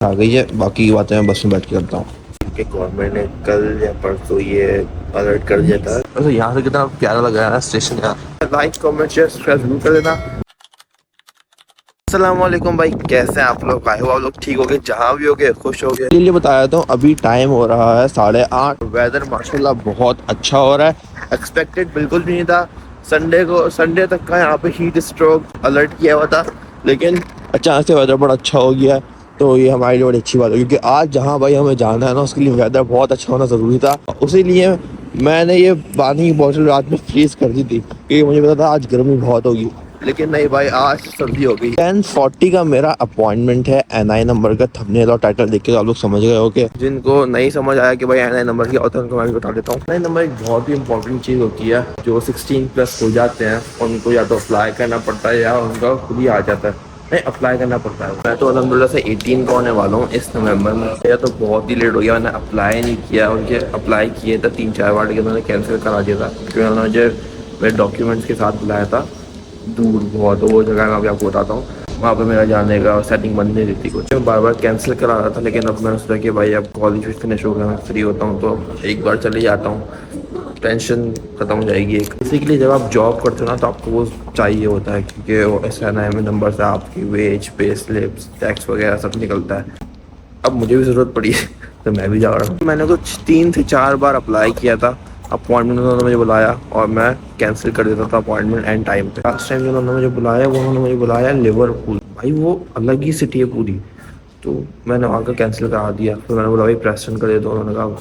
आ गई है, बाकी की बातें मैं बस में बैठ के करता हूँ कि गवर्नमेंट ने कल या परसों ये अलर्ट कर दिया था। वैसे यहाँ से कितना प्यारा लग रहा है स्टेशन यार। लाइक कमेंट शेयर सब्सक्राइब जरूर कर देना। अस्सलाम वालेकुम भाई, कैसे हैं आप लोग? आई होप आप लोग ठीक हो गए, जहाँ भी हो गए खुश हो गए। लिए बताया था, अभी टाइम हो रहा है 8:30। वेदर माशाल्लाह बहुत अच्छा हो रहा है, एक्सपेक्टेड बिल्कुल भी नहीं था। संडे तक का यहाँ पे हीट स्ट्रोक अलर्ट किया हुआ था, लेकिन अचानक से वेदर बड़ा अच्छा हो गया है। तो ये हमारे लिए बड़ी अच्छी बात है, क्योंकि आज जहाँ भाई हमें जाना है ना, उसके लिए वेदर बहुत अच्छा होना ज़रूरी था। उसी लिए मैंने ये पानी की बोतल रात में फ्रीज कर दी थी, क्योंकि मुझे पता था आज गर्मी बहुत होगी। लेकिन नहीं भाई, आज सर्दी हो गई। 10:40 का मेरा अपॉइंटमेंट है। NI नंबर का थंबनेल और टाइटल देख के आप लोग समझ गए हो कि जिनको नहीं समझ आया कि भाई NI नंबर क्या होता है, उनको मैं भी बता देता हूँ। NI नंबर एक बहुत ही इंपॉर्टेंट चीज़ होती है। जो 16+ हो जाते हैं उनको या तो अप्लाई करना पड़ता है या उनका खुद ही आ जाता है। नहीं, अप्लाई करना पड़ता है। मैं तो अलहमदुलिल्लाह से 18 का होने वाला हूँ इस नवंबर में। या तो बहुत ही लेट हो गया, मैंने अप्लाई नहीं किया। उनके अप्लाई किए थे 3-4 बार, लेकिन उन्होंने कैंसिल करा दिया था, क्योंकि उन्होंने मुझे मेरे डॉक्यूमेंट्स के साथ बुलाया था दूर बहुत। वो जगह मैं अभी आपको बताता हूँ, वहाँ पर मेरा जाने का सेटिंग बन नहीं देती कुछ। मैं बार बार कैंसिल करा रहा था, लेकिन अब मैंने सोचा कि भाई अब कॉलेज भी फिनिश हो गया, मैं फ्री होता हूँ तो एक बार चले जाता हूँ, टेंशन खत्म हो जाएगी। एक इसी के लिए जब आप जॉब करते हो ना, तो आपको वो चाहिए होता है, क्योंकि वो SNI नंबर से आपकी वेज, पे स्लिप्स, टैक्स वगैरह सब निकलता है। अब मुझे भी ज़रूरत पड़ी है तो मैं भी जा रहा हूँ। मैंने कुछ 3 से 4 बार अप्लाई किया था, अपॉइंटमेंट उन्होंने मुझे बुलाया और मैं कैंसिल कर देता था अपॉइंटमेंट एंड टाइम पे। लास्ट टाइम जो उन्होंने मुझे बुलाया, वो उन्होंने मुझे बुलाया लिवरपूल। भाई वो अलग ही सिटी है पूरी, तो मैंने वहाँ का कैंसिल करा दिया। फिर मैंने बोला भाई प्रेस्टन कर दे दो, उन्होंने कहा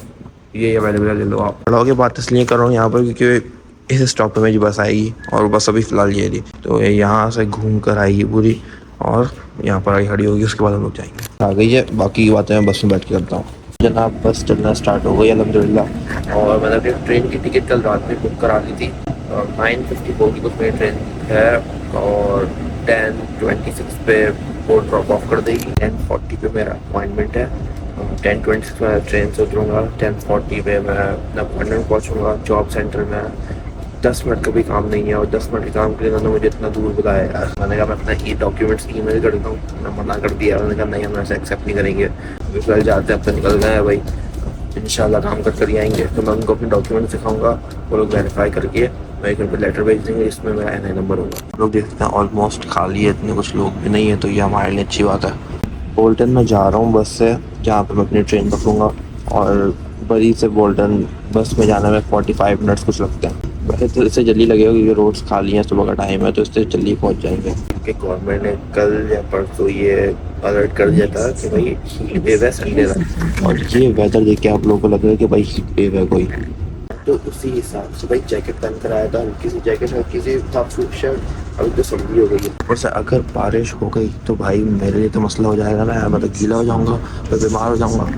ये अवेलेबल है, ले लो आप। खड़ा होकर बात इसलिए कर रहा हूँ यहाँ पर, क्योंकि इस स्टॉप पे मेरी बस आएगी और बस अभी फ़िलहाल ये रही, तो ये यहाँ से घूम कर आएगी पूरी और यहाँ पर आई खड़ी होगी, उसके बाद हम लोग जाएंगे। आ गई है, बाकी की बातें मैं बस में बैठ के करता हूँ। जनाब बस चलना स्टार्ट हो गई अल्हम्दुलिल्लाह। और मैंने अपनी ट्रेन की टिकट कल रात में बुक करा ली थी। 9:54 की कुछ मेरी ट्रेन है और 10:26 पे वो ड्रॉप ऑफ कर देगी। 10:40 पे मेरा अपॉइंटमेंट है। 10:26 में ट्रेन से उतरूँगा, 10:40 पे मैं अपना अपॉइंटमेंट पहुँचूँगा जॉब सेंटर में। 10 मिनट का भी काम नहीं है, और 10 मिनट के काम के लिए उन्होंने मुझे इतना दूर बुलाया यार। मैंने कहा मैं अपना डॉक्यूमेंट्स ईमेल कर देता हूँ, मैं मना कर दिया। उन्होंने कहा नहीं, हम ऐसे एक्सेप्ट नहीं करेंगे। अभी कल जाते हैं, अब तो निकल गए हैं भाई, इंशाल्लाह काम कर ही आएंगे। तो मैं उनको अपने डॉक्यूमेंट दिखाऊंगा, वो लोग वेरीफाई करके मैं एक रुपये लेटर भेज देंगे, इसमें मेरा NI नंबर होगा। लोग देखते हैं ऑलमोस्ट खाली है, इतने कुछ लोग भी नहीं है, तो ये हमारे लिए अच्छी बात है। बोल्टन में जा रहा हूँ बस से, जहाँ पर मैं अपनी ट्रेन पकड़ूँगा। और बरी से बोल्टन बस में जाने में 45 मिनट्स कुछ लगते हैं। वैसे तो इससे जल्दी लगेगा क्योंकि रोड्स खाली हैं, सुबह का टाइम है, तो इससे जल्दी पहुँच जाएंगे। क्योंकि गवर्नमेंट ने कल या परसों ये अलर्ट कर दिया था कि भाई हीट वेव है संडे का। और ये वेदर देख के आप लोगों को लग रहा है कि भाई हीट वेव है कोई, तो उसी हिसाब से भाई जैकेट पहन कर आया था। हल्की सी जैकेट, हल्की सी हाफ शर्ट। अभी तो सर्दी हो गई है, और से अगर बारिश हो गई तो भाई मेरे लिए तो मसला हो जाएगा ना यार। मैं तो गीला हो जाऊंगा, मैं बीमार हो जाऊंगा।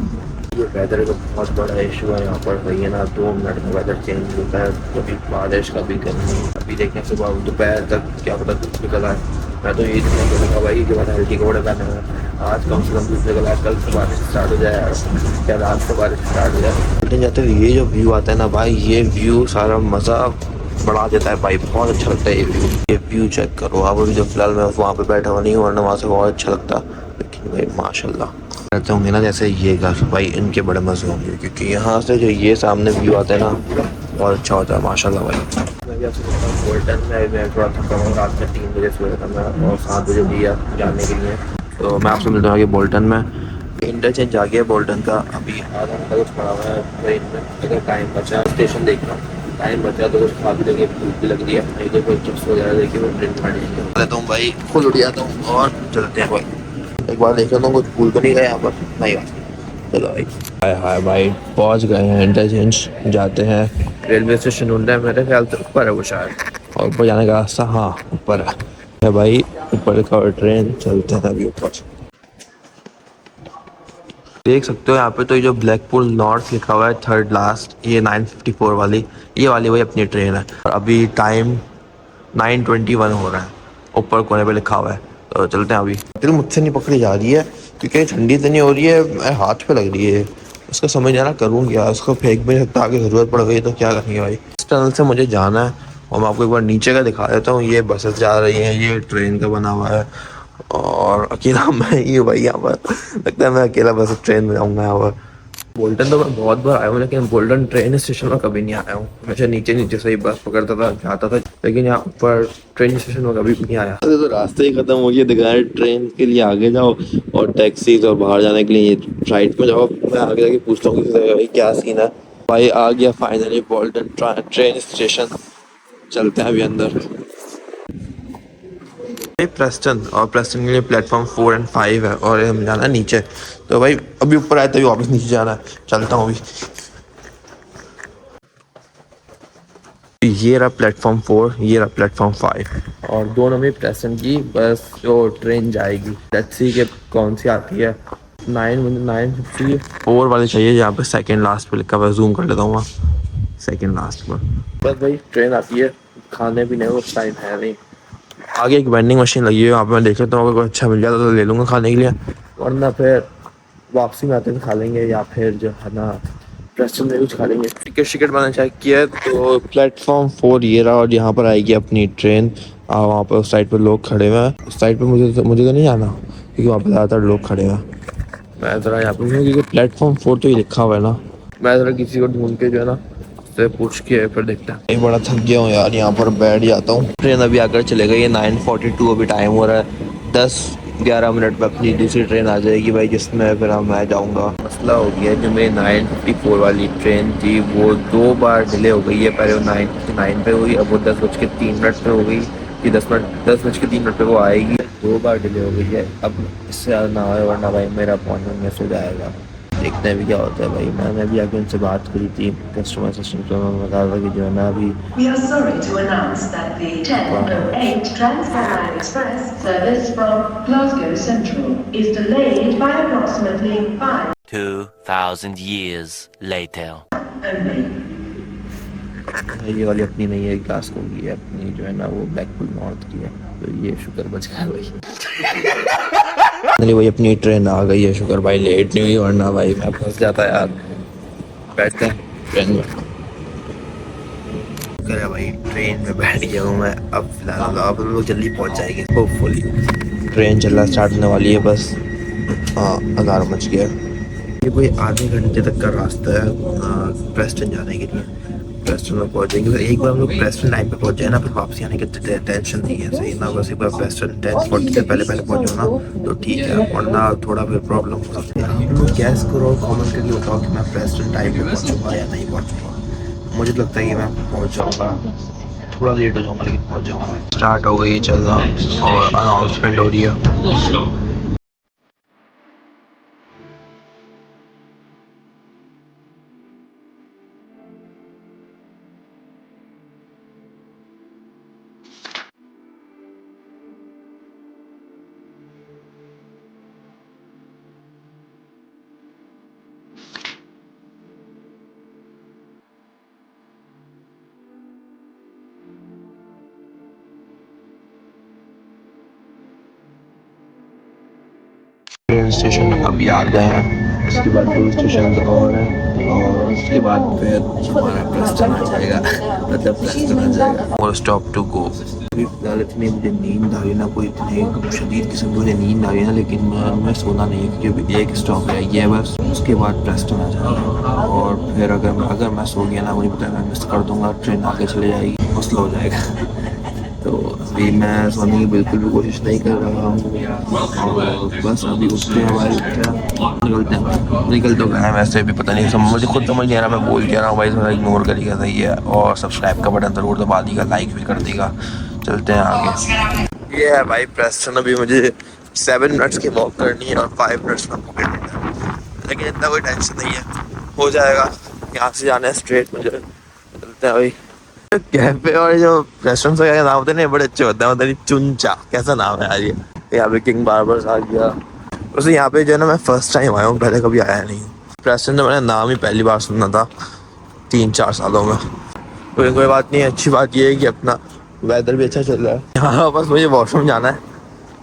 ये वेदर का बहुत बड़ा इशू है यहाँ पर। भैया ना 2 मिनट में वेदर चेंज होता है, कभी बारिश कभी गर्मी। अभी देखें सुबह दोपहर तक क्या पता धूप निकल आए। मैं तो यही देखा भाई कि मैंने हल्की कपड़े पहने हुए। आज कम से कम धूप निकल आए, कल से बारिश स्टार्ट हो जाए यार, क्या रात से बारिश स्टार्ट हो जाए। जाते हुए ये जो व्यू आता है ना भाई, ये व्यू सारा मज़ा बढ़ा देता है भाई, बहुत अच्छा लगता है ये व्यू। ये व्यू चेक करो आप। अभी जो फिलहाल मैं वहाँ पे बैठा हुआ नहीं हूँ, वरना वहाँ से बहुत अच्छा लगता, लेकिन भाई माशाल्लाह कहते होंगे ना जैसे ये घर भाई, इनके बड़े मज़े होंगे, क्योंकि यहाँ से जो ये सामने व्यू आता है ना, बहुत अच्छा होता है माशाल्लाह भाई। मैं भी आपसे बोल्टन में मैं थोड़ा थका हूँ, रात में 3 बजे सोया था मैं, और 7 बजे दिया जाने के लिए। तो मैं आपसे मिलता हूँ आगे बोल्टन में। इंटरचेंज आ गया बोल्टन का, अभी आधा घंटा कुछ पड़ा हुआ है ट्रेन में। अगर टाइम बचा स्टेशन देखना, टाइम बचा तो कुछ खा भी लगे, भूख भी लग रही है, नहीं तो कोई चिप्स वगैरह देखिए वो ट्रेन में लेता हूँ भाई, खुद उठ जाता हूँ और चलते हैं भाई। एक बार देख लेता हूँ कुछ भूल तो नहीं गया यहाँ पर, नहीं बात। चलो भाई, हाय हाय भाई, पहुँच गए हैं इंटरचेंज, जाते हैं। रेलवे स्टेशन ढूंढना है, मेरे ख्याल से ऊपर है वो शायद, और ऊपर जाने का रास्ता हाँ ऊपर है भाई। ऊपर का ट्रेन, चलते हैं अभी ऊपर। देख सकते हो यहाँ पे तो ये जो ब्लैकपुल नॉर्थ लिखा हुआ है थर्ड लास्ट, ये 9:54 वाली, ये वाली वही अपनी ट्रेन है। और अभी टाइम 9:21 हो रहा है, ऊपर कोने पे लिखा हुआ है। तो चलते हैं अभी। दिल मुझसे नहीं पकड़ी जा रही है, क्योंकि ठंडी तो नहीं हो रही है, हाथ पे लग रही है। उसका समझ आना करूँ क्या, उसको फेंक भी नहीं सकता, आगे ज़रूरत पड़ गई तो क्या करेंगे भाई। इस टनल से मुझे जाना है, और मैं आपको एक बार नीचे का दिखा देता हूँ। ये बसेस जा रही हैं, ये ट्रेन का बना हुआ है, और अकेला मैं ही हूँ भाई यहाँ पर। लगता है मैं अकेला बस ट्रेन में जाऊँगा यहाँ पर। बोल्टन तो मैं बहुत बार आया हूँ, लेकिन बोल्टन ट्रेन स्टेशन में कभी नहीं आया हूँ। हमेशा नीचे नीचे से ही बस पकड़ता था, जाता था, लेकिन यहाँ पर ट्रेन स्टेशन में कभी नहीं आया। तो रास्ते ही खत्म हो गया, दिखा है ट्रेन के लिए आगे जाओ और टैक्सीज और बाहर जाने के लिए राइट में जाओ। मैं आगे जाके पूछता हूँ किसी से भाई क्या सीन है। भाई आ गया फाइनली बोल्टन ट्रेन स्टेशन। चलते हैं अभी अंदर। प्रेस्टन, और प्रेस्टन के लिए प्लेटफॉर्म 4 और 5 है और हम जाना है नीचे। तो भाई अभी ऊपर आए तभी वापस नीचे जाना है। चलता हूँ अभी। ये रहा प्लेटफॉर्म 4, ये रहा प्लेटफॉर्म 5 और दोनों में प्रेस्टन की बस जो ट्रेन जाएगी। लेट्स सी के कौन सी आती है। 9:54 वाली चाहिए, यहाँ पे सेकंड लास्ट पे लिखा हुआ है। जूम कर लेता हूँ वहाँ सेकंड लास्ट पर। बस भाई ट्रेन आती है, खाने पीने को टाइम है नहीं। आगे एक वेंडिंग मशीन लगी है, वहाँ पे मैं देख लेता हूँ, अगर कोई अच्छा मिल जाता तो ले लूँगा खाने के लिए, वरना फिर वापसी में आते हुए खा लेंगे, या फिर जो है ना प्रेस्टन में कुछ खा लेंगे। टिकट मैंने चेक किया है तो प्लेटफॉर्म 4 ये रहा और यहाँ पर आएगी अपनी ट्रेन। वहाँ पर उस साइड पर लोग खड़े हुए हैं। उस साइड पर मुझे तो नहीं जाना, क्योंकि वहाँ पर ज़्यादातर लोग खड़े हुए हैं। मैं ज़रा यहाँ पर क्योंकि प्लेटफॉर्म 4 तो ही लिखा हुआ है ना। मैं ज़रा किसी को ढूंढ के जो है ना से पूछ के फिर देखते हैं। बड़ा थक गया हूँ यार, यहाँ पर बैठ जाता हूँ। ट्रेन अभी आकर चले गई है 9:42, अभी टाइम हो रहा है 10-11 मिनट में अपनी दूसरी ट्रेन आ जाएगी भाई, जिसमें फिर मैं जाऊँगा। मसला हो गया जो मेरी 9:54 वाली ट्रेन थी वो 2 बार डिले हो गई है। पहले वो 9:59 पे हुई, अब वो 10:03 पे हो गई कि 10:03 पे वो आएगी। 2 बार डिले हो गई है, अब इससे ज़्यादा ना हो वरना भाई मेरा अपॉइंटमेंट मिस हो जाएगा। देखते हैं अभी क्या होता है भाई। मैंने अभी आके उनसे बात करी थी कस्टमर असिस्टेंट को, मैं बता रहा था कि जो है ना अभी 2000 years later. ये वाली अपनी नहीं है, ग्लासको की है अपनी, जो है ना वो ब्लैकपुल नॉर्थ की है। तो ये शुक्र बच गया भाई। नहीं भाई अपनी ट्रेन आ गई है, शुक्र भाई लेट नहीं हुई, वरना भाई मैं फंस जाता यार। बैठते हैं ट्रेन में। करे भाई ट्रेन में बैठ गया हूँ मैं। अब फिलहाल अब हम लोग जल्दी पहुँच जाएंगे होपफुली। ट्रेन चलना स्टार्ट होने वाली है बस। हाँ 11 बज गया। ये कोई आधे घंटे तक का रास्ता है प्रेस्टन जाने के लिए। प्रेस्टन में पहुँचेंगे, फिर एक बार हम लोग प्रेस्टन लाइन पे पहुँच जाए ना, फिर वापसी आने की टेंशन नहीं है। सही ना, बस एक बार प्रेस्टन 10:40 से पहले पहुँचो ना तो ठीक है, वरना थोड़ा फिर प्रॉब्लम हो सकती है। आप लोग गैस करो और कॉमेंट करके बताओ कि मैं प्रेस्टन टाइम पे पहुँचूँगा या नहीं पहुँचूँगा। मुझे तो लगता है कि मैं पहुँच जाऊँगा, थोड़ा लेट हो जाऊँगा लेकिन पहुँच जाऊँगा। स्टार्ट हो गई चलना और अनाउंसमेंट हो रही है। ट्रेन स्टेशन अभी आ गए हैं, उसके बाद पुलिस स्टेशन और है, और उसके बाद फिर हमारा प्रेस्टन आ जाएगा, मतलब प्रेस्टन आ जाएगा। और स्टॉप टू गो। अभी फिलहाल इतनी मुझे नींद आ रही ना, कोई इतनी शदीद किस्म की मुझे नींद आ रही ना, लेकिन मैं सोना नहीं है क्योंकि अभी एक स्टॉप रह गया है बस, उसके बाद प्रेस्टन आ जाएगा। और फिर अगर मैं सो गया ना, मुझे पता है मैं मिस कर दूँगा, ट्रेन आगे चले जाएगी, मसला हो जाएगा। तो अभी मैं सोने की बिल्कुल भी कोशिश नहीं कर रहा हूँ और बस अभी उठते हैं भाई, निकलते हैं। निकल तो गए हैं वैसे भी, पता नहीं मुझे खुद समझ नहीं आ रहा मैं बोल क्या रहा हूँ भाई, थोड़ा इग्नोर करिएगा सही है। और सब्सक्राइब का बटन ज़रूर दबा दीजिएगा, लाइक भी कर देगा। चलते हैं आगे। ये है भाई प्रेस्टन। अभी मुझे 7 मिनट्स की वॉक करनी है और 5 मिनट्स में पकड़ लेना है, लेकिन इतना कोई टेंशन नहीं है, हो जाएगा। यहाँ से जाना है स्ट्रेट मुझे। चलते हैं भाई। कैफे और जो रेस्टोरेंट का नाम होते हैं ना बड़े अच्छे होते हैं, मतलब चुनचा कैसा नाम है यार ये। यहाँ पे किंग बार्बर्स आ गया। वैसे यहाँ पे जो है ना मैं फर्स्ट टाइम आया हूँ, पहले कभी आया नहीं। रेस्टोरेंट में मैंने नाम ही पहली बार सुना था 3-4 सालों में। कोई बात नहीं, अच्छी बात ये है कि अपना वेदर भी अच्छा चल रहा है यहाँ। बस मुझे वॉशरूम जाना है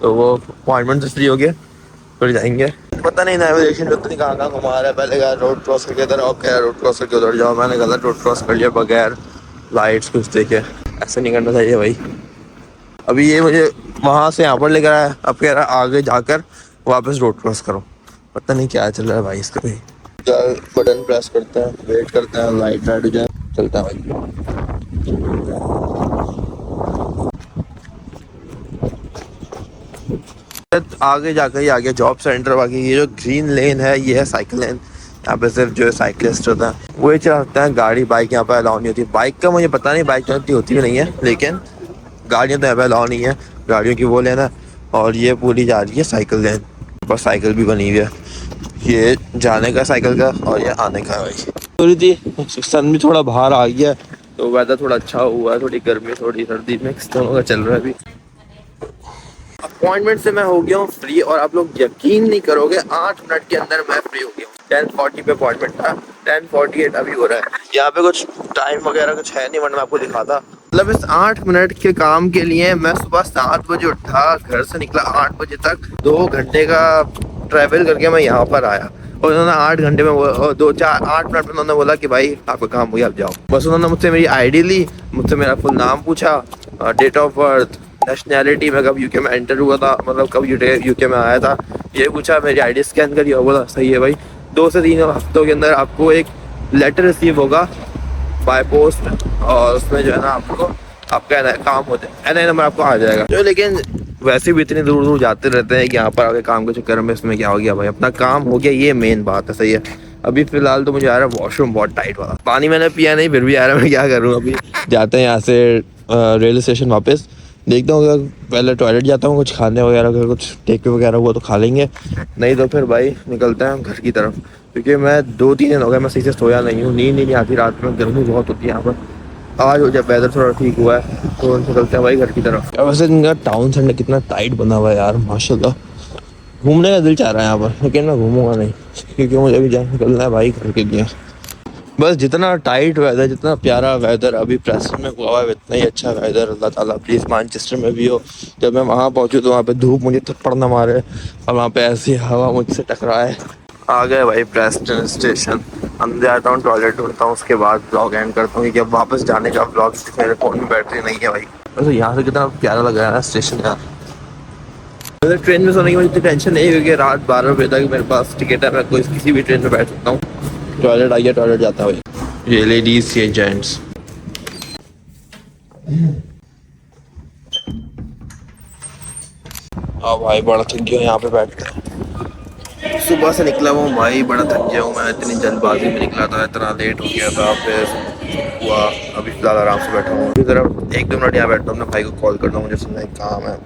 तो वो अपॉइंटमेंट से फ्री हो गया फिर जाएंगे। पता नहीं नेविगेशन पता नहीं कहाँ घुमा रहा है। पहले कहा रोड क्रॉस करके इधर आओ, क्या रोड क्रॉस करके उधर जाओ। मैंने गलत रोड क्रॉस कर लिया बगैर लाइट्स कुछ देखे। ऐसा नहीं करना चाहिए भाई। अभी ये मुझे वहाँ से यहाँ पर लेकर आया, अब कह रहा है आगे जाकर वापस रोड क्रॉस करो। पता नहीं क्या चल रहा है भाई इसका भी। बटन प्रेस करते हैं, वेट करते हैं, लाइट रेड हो जाए, चलता है भाई। आगे जाकर ही आगे जॉब सेंटर, बाकी ये जो ग्रीन लेन है ये है साइकिल लेन। यहाँ पे सिर्फ जो है साइकिलिस्ट होता है वही चला सकता है, गाड़ी बाइक यहाँ पे अलाउ नहीं होती। बाइक का मुझे पता नहीं, बाइक तो इतनी होती भी नहीं है, लेकिन गाड़ियाँ तो यहाँ पे अलाउ नहीं है, गाड़ियों की वो लेन है। और ये पूरी जा रही है साइकिल लेन, बस साइकिल भी बनी हुई है, ये जाने का साइकिल का और ये आने का है भाई। थोड़ी थी सन भी थोड़ा बाहर आ गया तो वेदर थोड़ा अच्छा हुआ है, थोड़ी गर्मी थोड़ी सर्दी मिक्स दोनों का चल रहा है अभी। अपॉइंटमेंट से मैं हो गया हूँ फ्री, और आप लोग यकीन नहीं करोगे 8 मिनट के अंदर मैं फ्री हो गया हूँ। 10:40 पे अपॉइंटमेंट था, 10:48 अभी हो रहा है। यहाँ पे कुछ टाइम वगैरह कुछ है नहीं, वरना मैं आपको दिखाता। मतलब इस 8 मिनट के काम के लिए मैं सुबह 7 बजे उठा, घर से निकला 8 बजे तक, 2 घंटे का ट्रैवल करके मैं यहाँ पर आया। और उन्होंने 8 घंटे में 8 मिनट में उन्होंने बोला कि भाई आपका काम हो गया, आप जाओ। बस उन्होंने मुझसे मेरी आईडी ली, मुझसे मेरा फुल नाम पूछा, डेट ऑफ बर्थ, नेशनैलिटी में कब यूके में एंटर हुआ था, मतलब कब यूके में आया था, ये पूछा। मेरी आईडी स्कैन करी और बोला सही है भाई, 2 से 3 हफ्तों के अंदर आपको एक लेटर रिसीव होगा बाय पोस्ट, और उसमें जो है ना आपको आपका काम होता है NI नंबर आपको आ जाएगा। जो लेकिन वैसे भी इतनी दूर दूर जाते रहते हैं कि यहाँ पर आगे काम के चक्कर में इसमें क्या हो गया भाई, अपना काम हो गया, ये मेन बात है। सही है। अभी फिलहाल तो मुझे आ रहा है वॉशरूम बहुत टाइट वाला, पानी मैंने पिया नहीं फिर भी आ रहा है, मैं क्या करूँ। अभी जाते हैं यहाँ से रेलवे स्टेशन वापस, देखता हूँ अगर पहले टॉयलेट जाता हूँ, कुछ खाने वगैरह अगर कुछ टेक वगैरह हुआ तो खा लेंगे, नहीं तो फिर भाई निकलते हैं घर की तरफ। क्योंकि मैं 2-3 दिन हो गए मैं सही से सोया नहीं हूँ, नींद नहीं आती रात में, गर्मी बहुत होती है यहाँ पर। आज हो जब वेदर थोड़ा ठीक हुआ है तो निकलते हैं भाई घर की तरफ। वैसे इनका टाउन सेंटर कितना टाइट बना हुआ है यार, माशाल्लाह। घूमने का दिल चाह रहा है यहाँ पर, लेकिन मैं घूमूंगा नहीं क्योंकि मुझे अभी जहाँ निकलना है भाई घर के लिए। बस जितना टाइट वेदर, जितना प्यारा वेदर अभी प्रेजेंट में हुआ है, इतना ही अच्छा वेदर अल्लाह ताला प्लीज़ मैनचेस्टर में भी हो। जब मैं वहाँ पहुँचूँ तो वहाँ पे धूप मुझे थप्पड़ न मारे और वहाँ पे ऐसी हवा मुझसे टकराए। आ गए भाई प्रेस्टन स्टेशन, अंदर आता हूँ, टॉयलेट ढूंढता हूँ, उसके बाद ब्लॉग एंड करता हूँ क्योंकि अब वापस जाने का ब्लॉग मेरे फ़ोन में बैटरी नहीं है भाई। वैसे यहाँ से कितना प्यारा लग रहा है ना स्टेशन यार। वैसे ट्रेन में सोने की मुझे इतनी टेंशन नहीं, क्योंकि रात 12 बजे तक मेरे पास टिकट है, मैं कोई किसी भी ट्रेन में बैठ सकता हूँ। टॉयलेट आइए, टॉयलेट जाता है भाई। ये लेडीज ये जेंट्स। हाँ भाई बड़ा थक गया यहाँ पे बैठ कर, सुबह से निकला हूँ भाई, बड़ा थक गया हूँ मैं, इतनी जल्दबाजी में निकला था, इतना लेट हो गया था, फिर हुआ। अभी फिलहाल आराम से बैठा हूँ, ज़रा 1-2 मिनट यहाँ बैठता हूँ, अपने भाई को कॉल करता हूँ, मुझे सुनना एक काम है,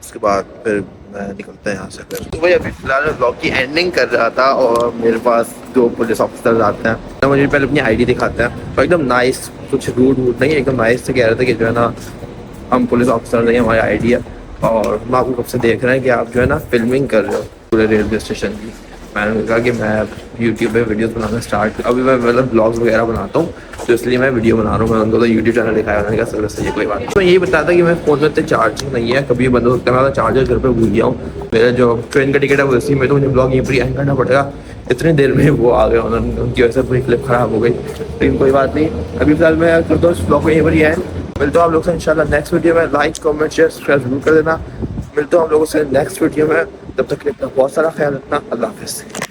उसके बाद फिर मैं निकलता है यहाँ से। फिर तो भाई अभी फिलहाल मैं ब्लॉग की एंडिंग कर रहा था और मेरे पास 2 पुलिस ऑफिसर्स आते हैं, तो मुझे पहले अपनी ID दिखाते हैं, तो एकदम नाइस, कुछ रूड नहीं, एकदम नाइस से कह रहे थे कि जो है ना हम पुलिस ऑफिसर हैं, हमारी ID है, और हम आपको कब से देख रहे हैं कि आप जो है ना फिल्मिंग कर रहे हो पूरे रेलवे स्टेशन की। मैंने कहा कि मैं यूट्यूब पे वीडियोस बनाना स्टार्ट, अभी मैं मतलब ब्लॉग्स वगैरह बनाता हूँ, तो इसलिए मैं वीडियो बना रहा हूँ। मैं उनको तो यूट्यूब चैनल दिखाया, उन्होंने कहा सर सही कोई बात नहीं। तो यही बताता कि मैं फ़ोन में इतने चार्जिंग नहीं है, कभी बंद हो सकता है, मैं चार्जर घर पे भूल गया हूँ, मेरा जो ट्रेन का टिकट है वो इसी में, तो मुझे ब्लॉग यहीं पर एंड करना पड़ेगा। इतनी देर में वो आ गए, उन्होंने उनकी वजह से पूरी क्लिप ख़राब हो गई, लेकिन कोई बात नहीं। अभी फिलहाल मैं करता हूँ इस ब्लॉग को यहीं पर ही एंड, मिलता हूँ आप लोग से इंशाल्लाह नेक्स्ट वीडियो में। लाइक कमेंट शेयर सब्सक्राइब जरूर कर देना। मिलता हूँ आप लोगों से नेक्स्ट वीडियो में, तब तक के लिए अपना बहुत सारा ख्याल रखना। अल्लाह हाफ़िज़।